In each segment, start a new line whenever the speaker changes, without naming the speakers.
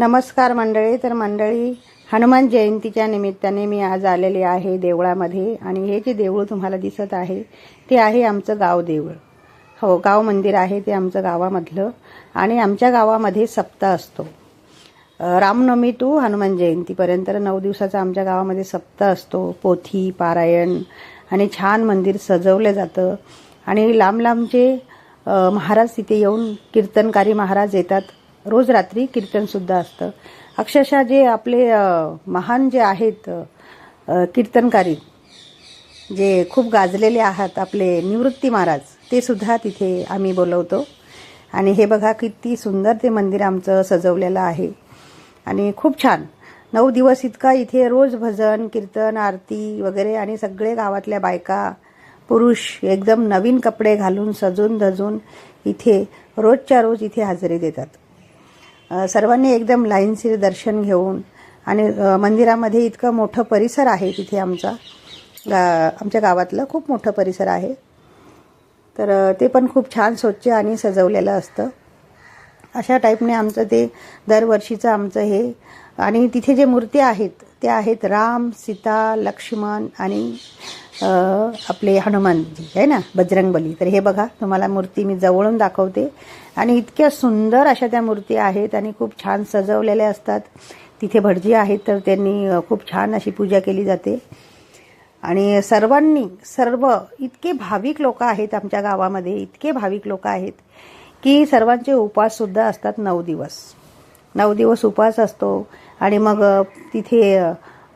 नमस्कार मंडळी. तर मंडळी, हनुमान जयंतीच्या निमित्ताने मी आज आलेले आहे देवळामध्ये. आणि हे जे देऊळ तुम्हाला दिसत आहे ते आहे आमचं गाव देऊळ. हो, गाव मंदिर आहे ते आमचं गावामधलं. आणि आमच्या गावामध्ये सप्ताह असतो, रामनवमी टू हनुमान जयंतीपर्यंत 9 दिवसाचा आमच्या गावामध्ये सप्ताह असतो. पोथी पारायण आणि छान मंदिर सजवलं जातं. आणि लांब लांबचे महाराज तिथे येऊन, कीर्तनकारी महाराज येतात. रोज रात्री कीर्तनसुद्धा असतं. अक्षरशः जे आपले महान जे आहेत कीर्तनकारी, जे खूप गाजलेले आहात आपले निवृत्ती महाराज, ते सुद्धा तिथे आम्ही बोलवतो. आणि हे बघा किती सुंदर ते मंदिर आमचं सजवलेलं आहे. आणि खूप छान 9 दिवस इतका इथे रोज भजन कीर्तन आरती वगैरे. आणि सगळे गावातल्या बायका पुरुष एकदम नवीन कपडे घालून सजून धजून इथे रोजच्या रोज इथे हजेरी देतात. सर्वांनी एकदम लाईनशीर दर्शन घेऊन. आणि मंदिरामध्ये इतकं मोठं परिसर आहे तिथे आमच्या गावातलं खूप मोठं परिसर आहे. तर ते पण खूप छान स्वच्छ आणि सजवलेलं असतं. अशा टाईपने आमचं ते दरवर्षीचं आमचं हे. आणि तिथे जे मूर्ती आहेत त्या आहेत राम, सीता, लक्ष्मण आणि आपले हनुमानजी आहे ना, बजरंगबली. तर हे बघा, तुम्हाला मूर्ती मी जवळून दाखवते. आणि इतक्या सुंदर अशा त्या मूर्ती आहेत आणि खूप छान सजवलेल्या असतात. तिथे भटजी आहेत, तर त्यांनी खूप छान अशी पूजा केली जाते. आणि सर्व इतके भाविक लोक आहेत आमच्या गावामध्ये, इतके भाविक लोक आहेत की सर्वांचे उपवाससुद्धा असतात. 9 दिवस उपवास असतो. आणि मग तिथे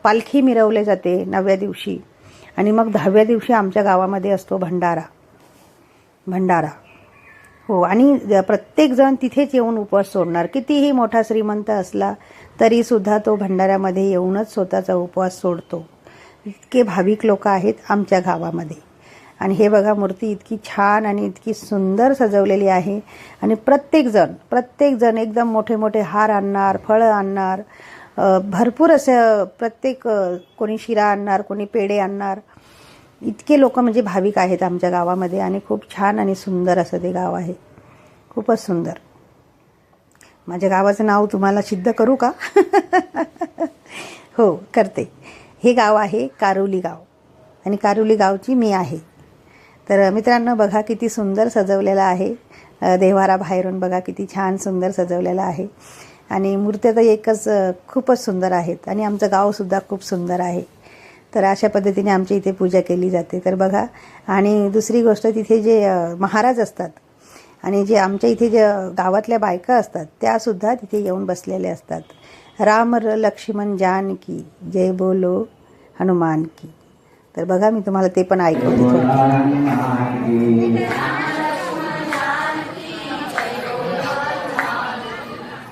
पालखी मिरवले जाते 9व्या दिवशी. आणि मग 10व्या दिवशी आमच्या गावामध्ये असतो भंडारा. हो, आणि प्रत्येकजण तिथेच येऊन उपवास सोडणार. कितीही मोठा श्रीमंत असला तरीसुद्धा तो भंडाऱ्यामध्ये येऊनच स्वतःचा उपवास सोडतो. इतके भाविक लोक आहेत आमच्या गावामध्ये. आणि हे बघा, मूर्ती इतकी छान आणि इतकी सुंदर सजवलेली आहे. आणि प्रत्येकजण एकदम मोठे मोठे हार आणणार, फळं आणणार, भरपूर असं प्रत्येक कोणी शिरा आणणार, कोणी पेढे आणणार. इतके लोक म्हणजे भाविक आहेत आमच्या गावामध्ये. आणि खूप छान आणि सुंदर असं ते गाव आहे. खूपच सुंदर. माझ्या गावाचं नाव तुम्हाला सिद्ध करू का? हो, करते. हे गाव आहे कारुली गाव. आणि कारुली गावची मी आहे. तर मित्रांनो, बघा किती सुंदर सजवलेलं आहे. देव्हारा बाहेरून बघा किती छान सुंदर सजवलेला आहे. आणि मूर्त्या तर एकच खूपच सुंदर आहेत. आणि आमचं गावसुद्धा खूप सुंदर आहे. तर अशा पद्धतीने आमच्या इथे पूजा केली जाते. तर बघा, आणि दुसरी गोष्ट, तिथे जे महाराज असतात आणि जे आमच्या इथे जे गावातल्या बायका असतात त्यासुद्धा तिथे येऊन बसलेले असतात. राम लक्ष्मण जानकी जय बोलो हनुमान की. तर बघा, मी तुम्हाला ते पण ऐकवते.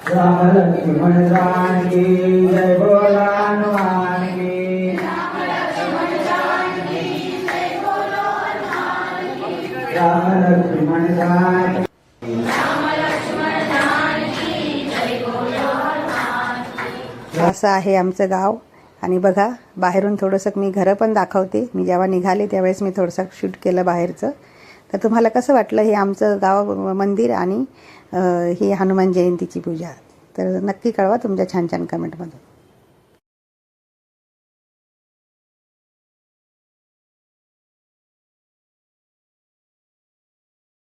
राम लक्ष्मण जानकी जय बोलो हनुमान की. राम लक्ष्मण जानकी.
असं आहे आमचं गाव. आणि बघा, बाहेरून थोडंसं मी घरं पण दाखवते. मी जेव्हा निघाले त्यावेळेस मी थोडंसं शूट केलं बाहेरचं. तर तुम्हाला कसं वाटलं हे आमचं गाव मंदिर आणि ही हनुमान जयंतीची पूजा? तर नक्की कळवा तुमच्या छान छान कमेंटमधून.